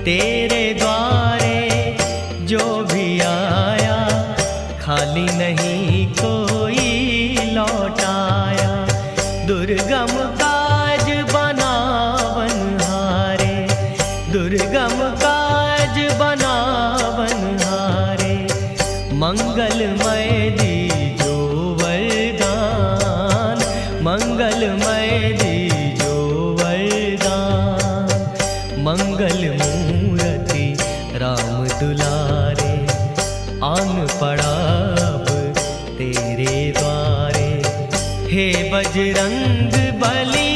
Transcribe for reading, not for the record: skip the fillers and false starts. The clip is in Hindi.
तेरे द्वारे जो भी आया खाली नहीं कोई लौटाया। दुर्गम काज बनावनहारे, दुर्गम काज बनावनहारे, मंगलमय दीजो वरदान, मंगलमय दीजो वरदान। मंगल मूर्ति राम दुलारे, आन पड़ा अब तेरे द्वारे। हे बजरंग बली